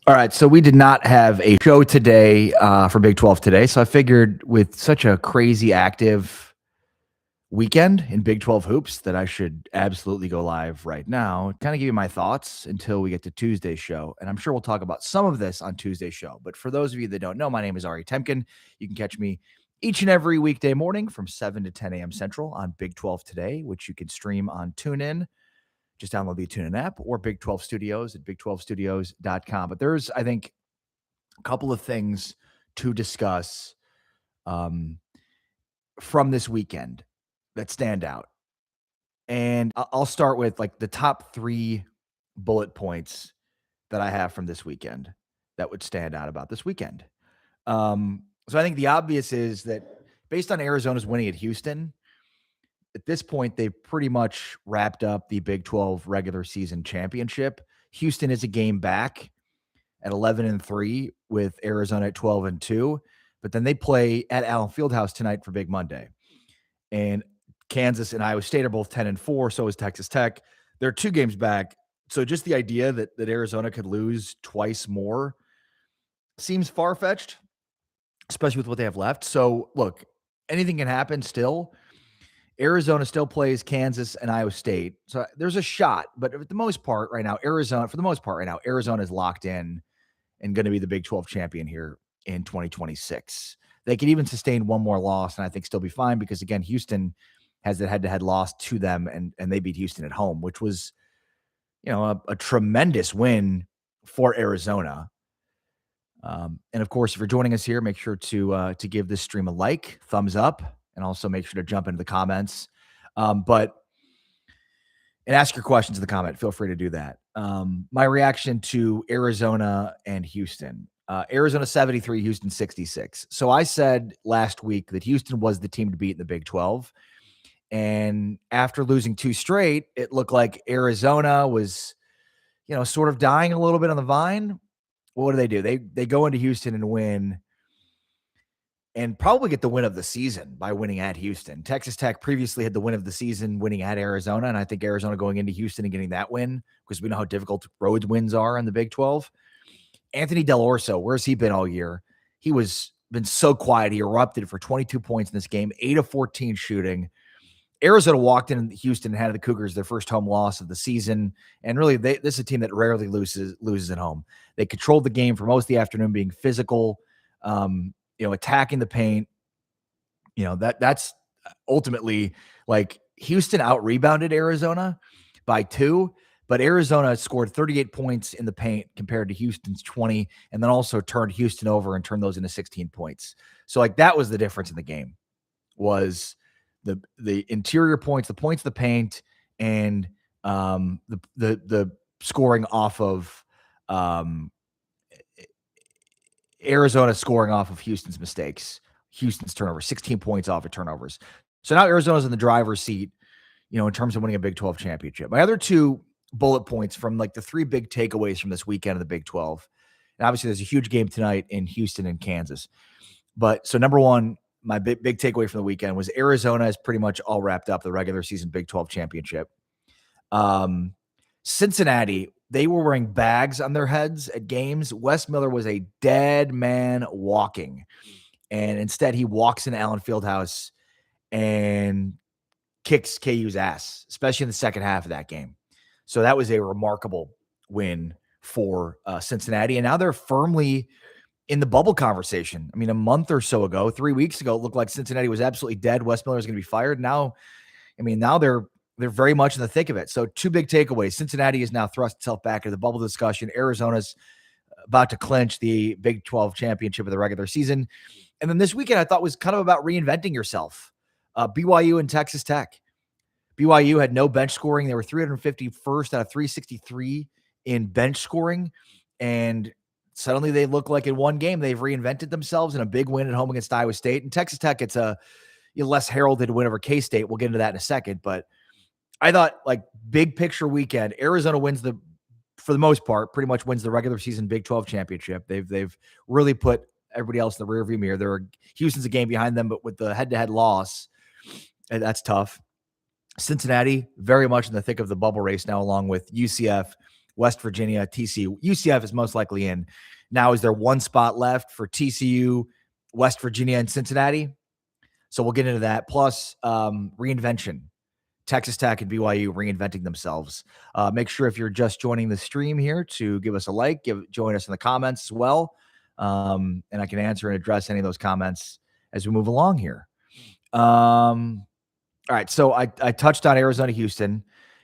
All right, so we did not have a show today for Big 12 today, so I figured with such a crazy active weekend in Big 12 hoops that I should absolutely go live right now, kind of give you my thoughts until we get to Tuesday's show. And I'm sure we'll talk about some of this on Tuesday's show. But for those of you that don't know, my name is Ari Temkin. You can catch me each and every weekday morning from 7 to 10 a.m. Central on Big 12 Today, which you can stream on TuneIn. Just download the TuneIn app or Big 12 Studios at big12studios.com. But there's, I think, a couple of things to discuss from this weekend that stand out. And I'll start with like the top 3 bullet points that I have from this weekend that would stand out about this weekend. So I think the obvious is that based on Arizona's winning at Houston, at this point, they've pretty much wrapped up the Big 12 regular season championship. Houston is a game back at 11-3 with Arizona at 12-2, but then they play at Allen Fieldhouse tonight for Big Monday. And Kansas and Iowa State are both 10-4, so is Texas Tech. They're 2 games back. So just the idea that Arizona could lose twice more seems far-fetched, especially with what they have left. So look, anything can happen still. Arizona still plays Kansas and Iowa State. So there's a shot, but for the most part right now, Arizona is locked in and going to be the Big 12 champion here in 2026. They could even sustain one more loss and I think still be fine because, again, Houston has that head-to-head loss to them, and they beat Houston at home, which was, a tremendous win for Arizona. And, of course, if you're joining us here, make sure to give this stream a like, thumbs up, and also make sure to jump into the comments. And ask your questions in the comment. Feel free to do that. My reaction to Arizona and Houston. Arizona 73, Houston 66. So I said last week that Houston was the team to beat in the Big 12. And after losing 2 straight, it looked like Arizona was, sort of dying a little bit on the vine. Well, what do? They go into Houston and win and probably get the win of the season by winning at Houston. Texas Tech previously had the win of the season winning at Arizona, and I think Arizona going into Houston and getting that win because we know how difficult road wins are in the Big 12. Anthony Del Orso, where's he been all year? He been so quiet. He erupted for 22 points in this game, 8 of 14 shooting. Arizona walked in Houston and handed the Cougars their first home loss of the season. And really, this is a team that rarely loses at home. They controlled the game for most of the afternoon, being physical, attacking the paint. That's ultimately like Houston out-rebounded Arizona by 2, but Arizona scored 38 points in the paint compared to Houston's 20, and then also turned Houston over and turned those into 16 points. So like that was the difference in the game, was the interior points, the points of the paint, and the scoring off of Arizona scoring off of Houston's mistakes, Houston's turnovers, 16 points off of turnovers. So now Arizona's in the driver's seat, in terms of winning a Big 12 championship. My other 2 bullet points from like the 3 big takeaways from this weekend of the Big 12. And obviously there's a huge game tonight in Houston and Kansas. But so number 1, my big takeaway from the weekend was Arizona is pretty much all wrapped up the regular season Big 12 championship. Cincinnati, they were wearing bags on their heads at games. Wes Miller was a dead man walking. And instead he walks into Allen Fieldhouse and kicks KU's ass, especially in the second half of that game. So that was a remarkable win for Cincinnati. And now they're firmly in the bubble conversation. I mean, a month or so ago, 3 weeks ago, it looked like Cincinnati was absolutely dead. Wes Miller is going to be fired. Now they're very much in the thick of it. So 2 big takeaways. Cincinnati has now thrust itself back into the bubble discussion. Arizona's about to clinch the Big 12 championship of the regular season. And then this weekend I thought was kind of about reinventing yourself. BYU and Texas Tech. BYU had no bench scoring. They were 351st out of 363 in bench scoring. And suddenly they look like in one game they've reinvented themselves in a big win at home against Iowa State. And Texas Tech, it's a less heralded win over K-State. We'll get into that in a second. But I thought, like, big picture weekend, Arizona wins for the most part, pretty much wins the regular season Big 12 championship. They've really put everybody else in the rearview mirror. Houston's a game behind them, but with the head-to-head loss, that's tough. Cincinnati, very much in the thick of the bubble race now, along with UCF, West Virginia, TCU. UCF is most likely in. Now, is there one spot left for TCU, West Virginia, and Cincinnati? So we'll get into that. Plus, reinvention. Texas Tech and BYU reinventing themselves. Make sure if you're just joining the stream here to give us a like, join us in the comments as well. And I can answer and address any of those comments as we move along here. All right. So I touched on Arizona, Houston,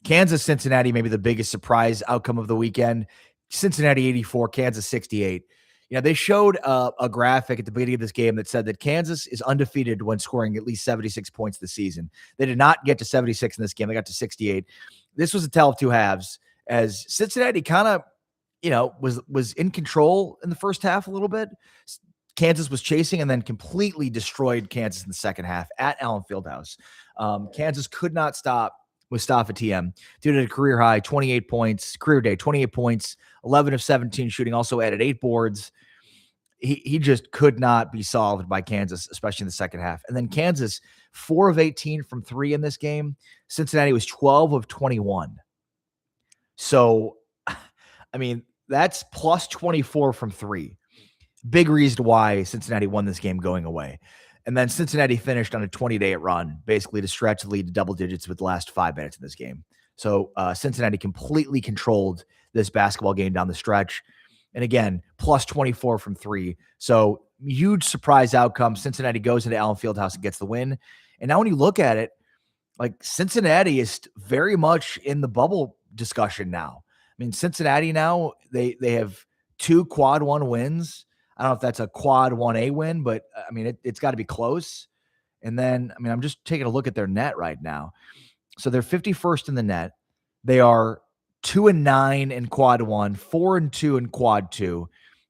Kansas, Cincinnati, maybe the biggest surprise outcome of the weekend. Cincinnati 84, Kansas 68. They showed a graphic at the beginning of this game that said that Kansas is undefeated when scoring at least 76 points this season. They did not get to 76 in this game. They got to 68. This was a tale of two halves, as Cincinnati kind of, was in control in the first half a little bit. Kansas was chasing and then completely destroyed Kansas in the second half at Allen Fieldhouse. Kansas could not stop Mustafa TM. Dude at a career high, 28 points, career day, 28 points, 11 of 17 shooting, also added 8 boards. He just could not be solved by Kansas, especially in the second half. And then Kansas, 4 of 18 from 3 in this game. Cincinnati was 12 of 21. So, I mean, that's plus 24 from 3. Big reason why Cincinnati won this game going away. And then Cincinnati finished on a 20-day run, basically to stretch the lead to double digits with the last 5 minutes in this game. So Cincinnati completely controlled this basketball game down the stretch. And again, plus 24 from 3. So huge surprise outcome. Cincinnati goes into Allen Fieldhouse and gets the win. And now when you look at it, like Cincinnati is very much in the bubble discussion now. I mean, Cincinnati now, they have 2 quad 1 wins. I don't know if that's a quad 1A win, but I mean, it's got to be close. And then, I mean, I'm just taking a look at their net right now. So they're 51st in the net. They are 2-9 in quad 1, 4-2 in quad 2.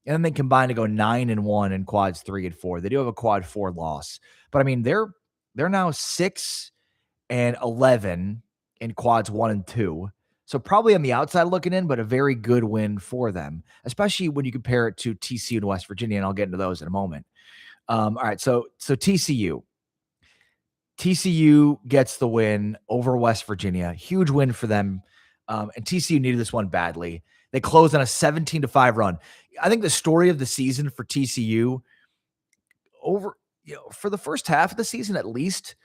And then they combine to go 9-1 in quads 3 and 4. They do have a quad 4 loss, but I mean, they're now 6-11 in quads 1 and 2. So probably on the outside looking in, but a very good win for them, especially when you compare it to TCU and West Virginia, and I'll get into those in a moment. All right, so TCU gets the win over West Virginia. Huge win for them, and TCU needed this one badly. They closed on a 17-5 run. I think the story of the season for TCU for the first half of the season at least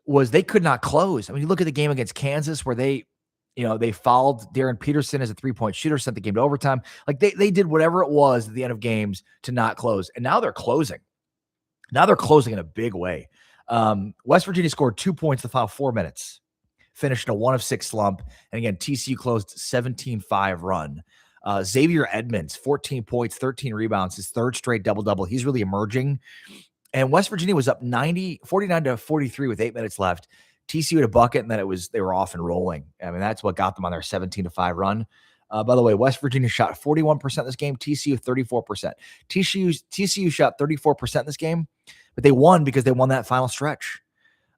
was they could not close. I mean, you look at the game against Kansas where they fouled Darren Peterson as a 3-point shooter, sent the game to overtime. Like they did whatever it was at the end of games to not close. And now they're closing. Now they're closing in a big way. West Virginia scored 2 points the final 4 minutes, finished in a 1 of 6 slump. And again, TCU closed 17-5 run. Xavier Edmonds, 14 points, 13 rebounds, his 3rd straight double-double. He's really emerging. And West Virginia was up 49-43 with 8 minutes left. TCU had a bucket, and then they were off and rolling. I mean, that's what got them on their 17-5 run. By the way, West Virginia shot 41% this game, TCU 34%. TCU shot 34% this game, but they won because they won that final stretch.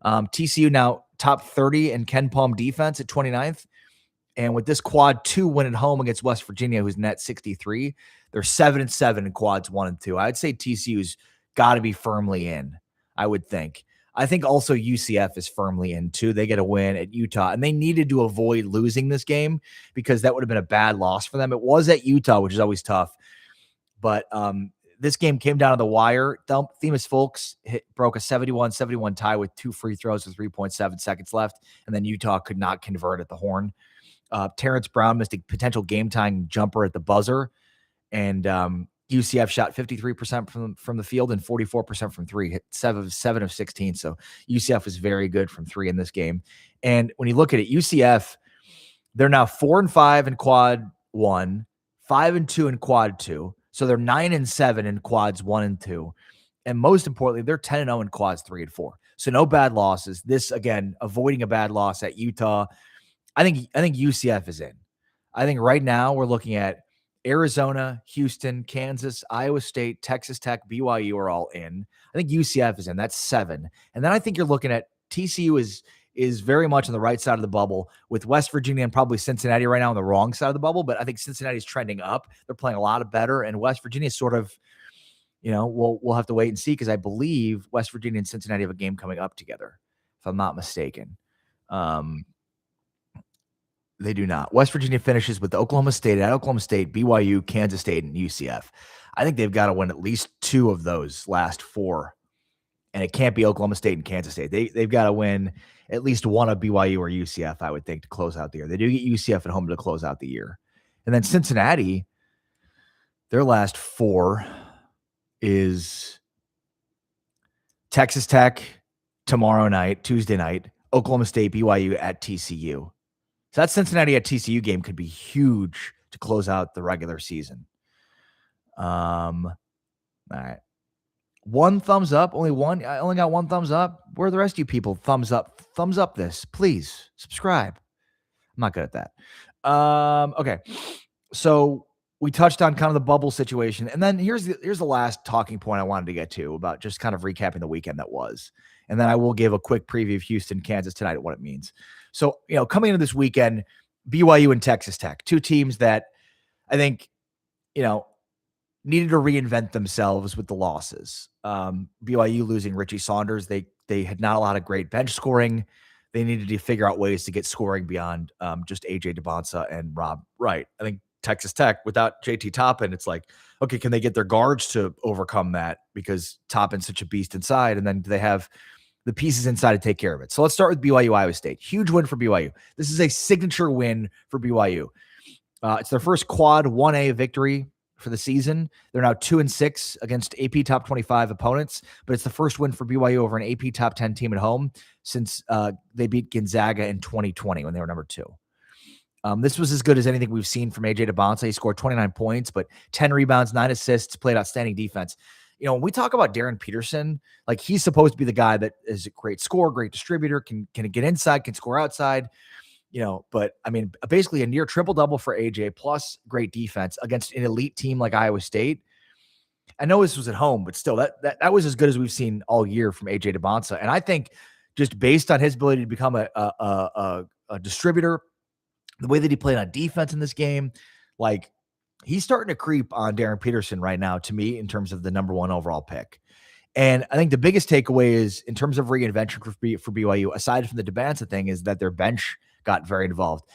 TCU now top 30 in Ken Palm defense at 29th. And with this quad 2 win at home against West Virginia, who's net 63, they're 7-7 in quads 1 and 2. I'd say TCU's got to be firmly in, I would think. I think also UCF is firmly in too. They get a win at Utah, and they needed to avoid losing this game because that would have been a bad loss for them. It was at Utah, which is always tough. But this game came down to the wire. Themis Folks broke a 71-71 tie with 2 free throws with 3.7 seconds left, and then Utah could not convert at the horn. Terrence Brown missed a potential game-tying jumper at the buzzer, and UCF shot 53% from the field and 44% from 3, hit 7 of 16. So UCF was very good from 3 in this game. And when you look at it, UCF, they're now 4-5 in quad 1, 5-2 in quad 2. So they're 9-7 in quads 1 and 2. And most importantly, they're 10-0 in quads 3 and 4. So no bad losses. This, again, avoiding a bad loss at Utah. I think UCF is in. I think right now we're looking at Arizona, Houston, Kansas, Iowa State, Texas Tech, BYU are all in. I think UCF is in. That's 7. And then I think you're looking at TCU is very much on the right side of the bubble, with West Virginia and probably Cincinnati right now on the wrong side of the bubble. But I think Cincinnati's trending up. They're playing a lot better. And West Virginia is sort of, we'll have to wait and see, because I believe West Virginia and Cincinnati have a game coming up together, if I'm not mistaken. They do not. West Virginia finishes with Oklahoma State, at Oklahoma State, BYU, Kansas State, and UCF. I think they've got to win at least 2 of those last 4, and it can't be Oklahoma State and Kansas State. They've got to win at least one of BYU or UCF, I would think, to close out the year. They do get UCF at home to close out the year. And then Cincinnati, their last 4 is Texas Tech tomorrow night, Tuesday night, Oklahoma State, BYU at TCU. So that Cincinnati at TCU game could be huge to close out the regular season. All right. 1 thumbs up, only one. I only got 1 thumbs up. Where are the rest of you people? Thumbs up this, please. Subscribe. I'm not good at that. Okay. So we touched on kind of the bubble situation. And then here's the last talking point I wanted to get to about just kind of recapping the weekend that was. And then I will give a quick preview of Houston, Kansas tonight and what it means. So, coming into this weekend, BYU and Texas Tech, 2 teams that I think, needed to reinvent themselves with the losses. BYU losing Richie Saunders. They had not a lot of great bench scoring. They needed to figure out ways to get scoring beyond just AJ DeBonsa and Rob Wright. I think Texas Tech, without JT Toppin, it's like, okay, can they get their guards to overcome that because Toppin's such a beast inside? And then do they have the pieces inside to take care of it? So let's start with BYU, Iowa State. Huge win for BYU. This is a signature win for BYU. It's their first quad 1A victory for the season. They're now 2-6 against AP top 25 opponents, but it's the first win for BYU over an AP top 10 team at home since they beat Gonzaga in 2020 when they were number 2. This was as good as anything we've seen from AJ DeBonsa. He scored 29 points, but 10 rebounds, 9 assists, played outstanding defense. When we talk about Darren Peterson, like he's supposed to be the guy that is a great scorer, great distributor, can get inside, can score outside. But I mean, basically a near triple-double for AJ plus great defense against an elite team like Iowa State. I know this was at home, but still that was as good as we've seen all year from AJ DeBonsa. And I think just based on his ability to become a distributor, the way that he played on defense in this game, like he's starting to creep on Darren Peterson right now to me in terms of the number 1 overall pick. And I think the biggest takeaway is in terms of reinvention for BYU, aside from the DeBonsa thing, is that their bench got very involved.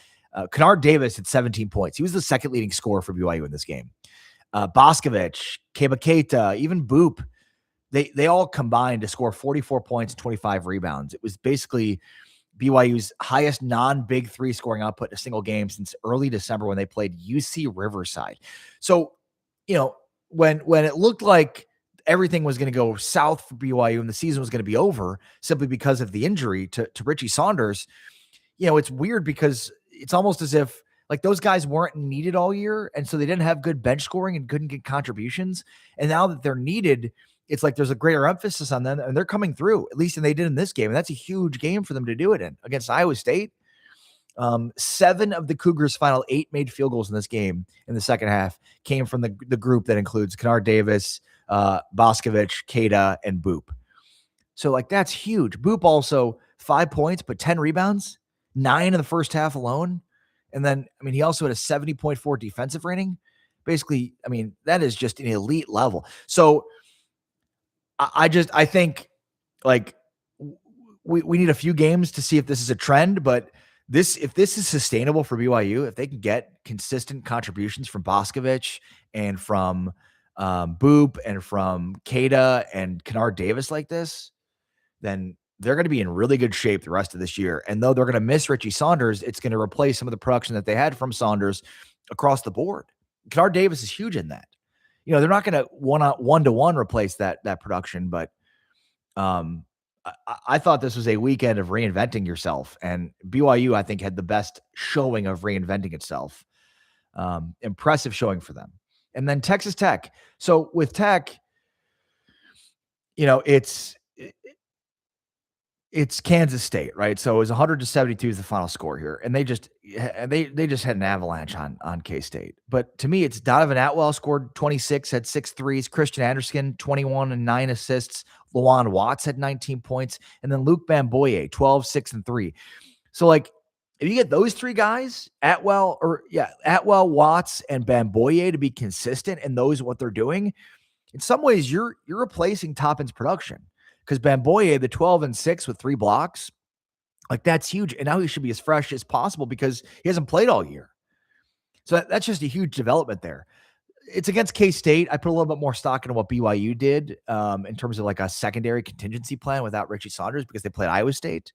Kennard Davis had 17 points. He was the second leading scorer for BYU in this game. Boscovich, Keba Keita, even Boop, they all combined to score 44 points and 25 rebounds. It was basically BYU's highest non-Big 3 scoring output in a single game since early December when they played UC Riverside. So, when it looked like everything was going to go south for BYU and the season was going to be over simply because of the injury to Richie Saunders, it's weird because it's almost as if like those guys weren't needed all year. And so they didn't have good bench scoring and couldn't get contributions. And now that they're needed, it's like there's a greater emphasis on them and they're coming through, at least, and they did in this game. And that's a huge game for them to do it in against Iowa State. 7 of the Cougars' final 8 made field goals in this game in the second half came from the group that includes Kennard Davis, Boscovich, Keita, and Boop. So like that's huge. Boop also 5 points, but 10 rebounds, 9 in the first half alone. And then, I mean, he also had a 70.4 defensive rating. Basically, I mean, that is just an elite level. So I think like we need a few games to see if this is a trend, but if this is sustainable for BYU, if they can get consistent contributions from Boscovich and from Boop and from Keita and Kennard Davis like this, then they're going to be in really good shape the rest of this year. And though they're going to miss Richie Saunders, it's going to replace some of the production that they had from Saunders across the board. Kennard Davis is huge in that. They're not going to one-to-one replace that production, but I thought this was a weekend of reinventing yourself. And BYU, I think, had the best showing of reinventing itself. Impressive showing for them. And then Texas Tech. So with Tech, it's Kansas State, right? So it was 100-72 is the final score here. And they just had an avalanche on K-State. But to me, it's Donovan Atwell scored 26, had 6 threes. Christian Anderson, 21 and 9 assists. Lawan Watts had 19 points. And then Luke Bamboye, 12, 6, and 3. So like, if you get those 3 guys, Atwell, Watts, and Bamboye to be consistent in what they're doing, in some ways you're replacing Toppin's production. Because Bamboye, the 12 and 6 with 3 blocks, Like, that's huge. And now he should be as fresh as possible because he hasn't played all year. So that's just a huge development there. It's against K-State. I put a little bit more stock into what BYU did in terms of like a secondary contingency plan without Richie Saunders because they played Iowa State.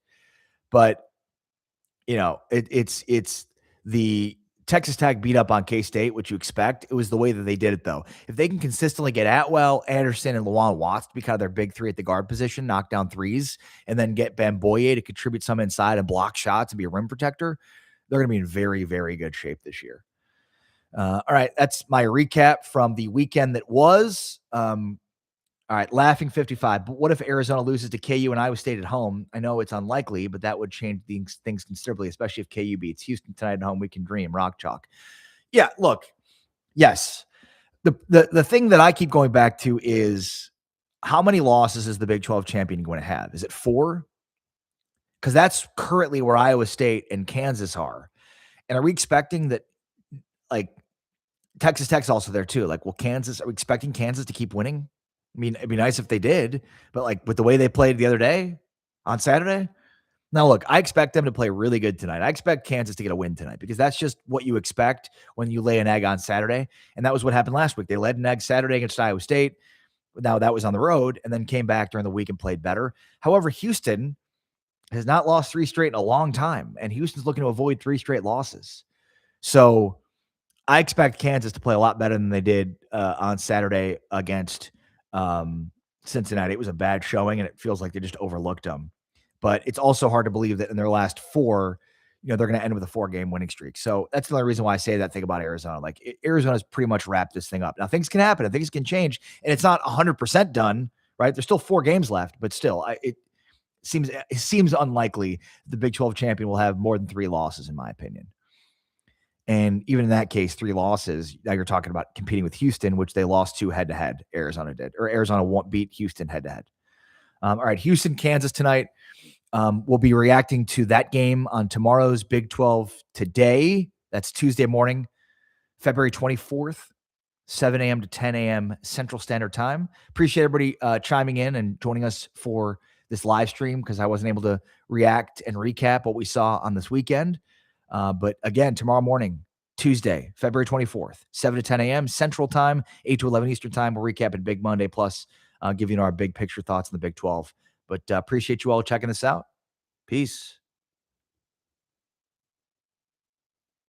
But it's the Texas Tech beat up on K-State, which you expect. It was the way that they did it, though. If they can consistently get Atwell, Anderson, and Lawan Watts to be kind of their big three at the guard position, knock down threes, and then get Bamboye to contribute some inside and block shots and be a rim protector, they're going to be in very, very good shape this year. All right, that's my recap from the weekend that was. All right, laughing 55. But what if Arizona loses to KU and Iowa State at home? I know it's unlikely, but that would change things considerably, especially if KU beats Houston tonight at home. We can dream. Rock chalk. Yeah, look, yes. The thing that I keep going back to is how many losses is the Big 12 champion going to have? Is it 4? Because that's currently where Iowa State and Kansas are. And are we expecting that, like, Texas Tech's also there too? Like, are we expecting Kansas to keep winning? I mean, it'd be nice if they did, but like with the way they played the other day on Saturday. Now, look, I expect them to play really good tonight. I expect Kansas to get a win tonight because that's just what you expect when you lay an egg on Saturday. And that was what happened last week. They laid an egg Saturday against Iowa State. Now that was on the road and then came back during the week and played better. However, Houston has not lost 3 straight in a long time, and Houston's looking to avoid 3 straight losses. So I expect Kansas to play a lot better than they did on Saturday against Cincinnati. It was a bad showing, and it feels like they just overlooked them. But it's also hard to believe that in their last 4, they're going to end with a 4-game winning streak. So that's the only reason why I say that thing about Arizona. Like, Arizona's pretty much wrapped this thing up. Now, things can happen and things can change, and it's not 100% done, right? There's still 4 games left, but still, it seems unlikely the Big 12 champion will have more than 3 losses, in my opinion. And even in that case, 3 losses, now you're talking about competing with Houston, which they lost to head-to-head. Arizona did. Or Arizona won't beat Houston head-to-head. All right, Houston, Kansas tonight. We'll be reacting to that game on tomorrow's Big 12 Today. That's Tuesday morning, February 24th, 7 a.m. to 10 a.m. Central Standard Time. Appreciate everybody chiming in and joining us for this live stream because I wasn't able to react and recap what we saw on this weekend. But again, tomorrow morning, Tuesday, February 24th, 7 to 10 a.m. Central Time, 8 to 11 Eastern Time. We'll recap at Big Monday, plus give you our big picture thoughts on the Big 12. But appreciate you all checking this out. Peace.